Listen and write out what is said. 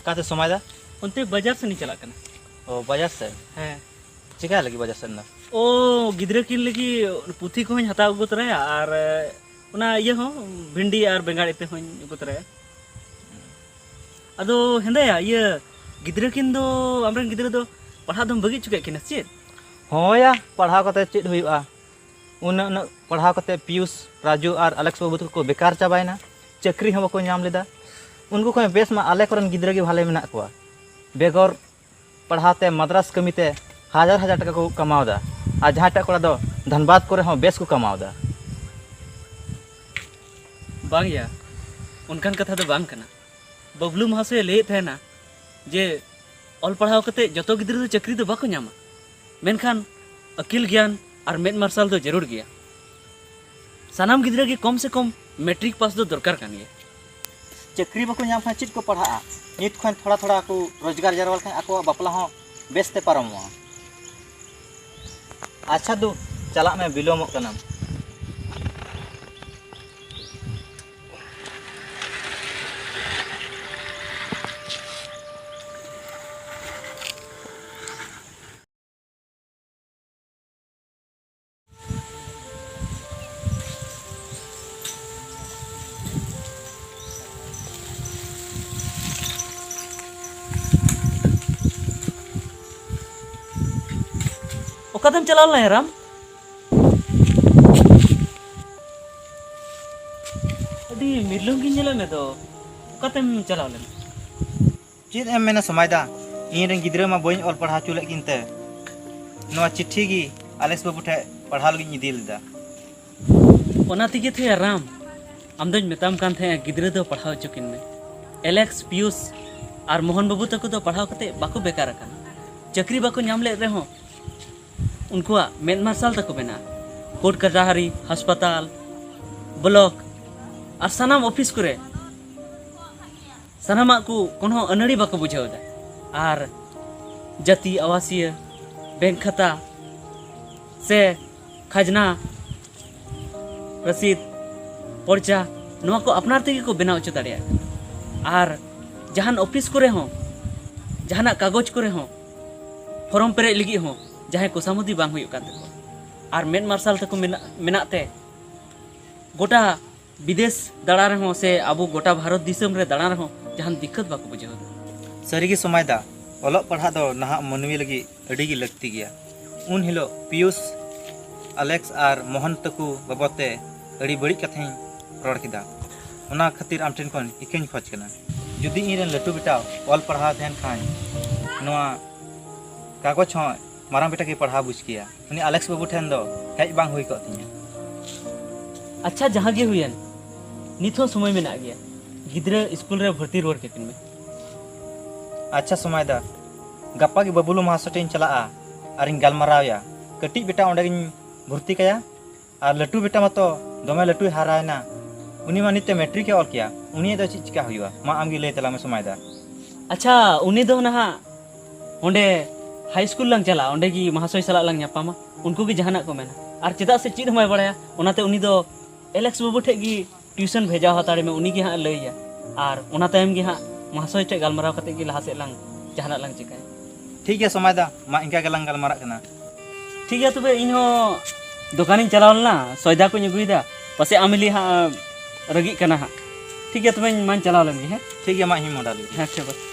काते समय दा उनते बाजार से नहीं चला करना। ओ बाजार से है चिका लगी बाजार से ना ओ गिद्रे किन लगी पुथी को हता अगु तरया और उना ये हो भिंडी और बेंगाड़ इते हो अगु तरया अदो हेंदाया ये गिद्रे किन दो हमरन गिद्रे दो पढ़ा दम बगी चुके किन चेत होया पढ़ाव कते चेत हुआ उन पढ़ाव कते पीयूष राजू और अलेक्स बाबू को बेकार चाबायना चाकरी हम बको नाम लेदा उनको को बेस मा आले करन गिद्रे के भाले मेना को बेगर पढ़ाते मद्रास कमीते हजार हजार टका को कमावदा आ जहाँ टका कोड़ा दो धनबाद करे हम बेस को कमावदा बांग या उनकान कथा दो बांग कना बबलू महाशय ले थे ना जे ऑल पढ़ाव कते जतो गिद्रे दो चाकरी दो बाको नामा मेनखान अकिल ज्ञान और मेद मार्शल दो जरूर गया सानाम गिद्रे के कम से कम मैट्रिक पास दो दरकार कान गया चाकरी बको नाम खान चित को पढ़ा नित खान थोड़ा थोड़ा को रोजगार जरवाल खान आको बापला हो बेसते पारमवा अच्छा दो चला में बिलोमो कना कदम चला है राम अभी मिलूंगी नेला में तो कदम चला ले चेत एम मेना समायदा इन रेन गिद्रा मा बई ऑल पढ़ा चुले किनते नवा चिट्ठी गी अलेक्स बाबू ठे पढ़ा लगी दिल दा ओना तिगे थे राम आमदन मेताम कान थे गिद्रा दो पढ़ाव चुकिन में एलेक्स पीयूष और मोहन बाबू तक तो पढ़ाव कते बाको बेकार काना चाकरी बाको नाम ले रहे हो उनको मेद मार्शल तक बना कोर्ट कचहरी अस्पताल ब्लॉक और सानाम ऑफिस करे सानामा को कोनो अनड़ी बाको बुझाव दा और जाति आवासीय बैंक खाता से खजना रसीद पर्चा नवा को अपनार तेगे को बनाव च दाड़िया और जहान ऑफिस करे हो जहाना कागज करे हो फॉर्म पेरे लगी हो जहाँ को सामुदी बांग हुई कान तको और मेद मार्शल तको मेनाते गोटा विदेश दाड़ा रहो से अबो गोटा भारत दिसम रे दाड़ा रहो जहां दिक्कत बाको बुझाव सरीगी समय दा ओलो पढ़ा दो नहा मनवी लगी अड़ी गी लगती गया उन हिलो पीयूष अलेक्स और मोहन तको बाबते अड़ी बड़ी कथाई रोड किदा उना खातिर आम ठेन कोन इकेन खोज कना जुदी इन लटू बेटा ऑल पढ़ा देन खान नवा कागज हो माराम बेटा के पढ़ा बुझ किया उनी अलेक्स बाबू ठेन दो हेज बांग हुई को तिया अच्छा जहाँ गे हुयन निथो समय में ना गया गिद्रा स्कूल रे भर्ती रोड के में अच्छा समय दा गप्पा की बबुलू महासटेन चला और इन गलमारावया कटी बेटा ओंडे भर्ती कया और लटू बेटा मतो दमे लटू हारायना उनी मा निते मैट्रिक के ऑल किया उनी दो चीज चिका हुआ मा आमगी ले तला में समय दा अच्छा उनी दो नहा ओंडे हाई स्कूल लंग चला ओंडे की महाशय सला लंग न्यापामा उनको की जहाना को मेना और चेदा से चीज हमाय बड़ाया ओनाते उनी दो एलेक्स बाबू ठे की ट्यूशन भेजा हताड़े में उनी की हाँ लैया और ओना टाइम की हाँ महाशय ठे गलमाराव कते की लहा से लंग जहाना लंग चिकाय ठीक है समय दा मा इनका गलंग गलमारा कना ठीक है तबे इन हो दुकानी चलाव लना सौदा को अगुईदा पासे आमिली हाँ रगी कना हाँ ठीक है तबे मान चलाव लंगी है ठीक है मा ही मोडाली हाँ अच्छा बस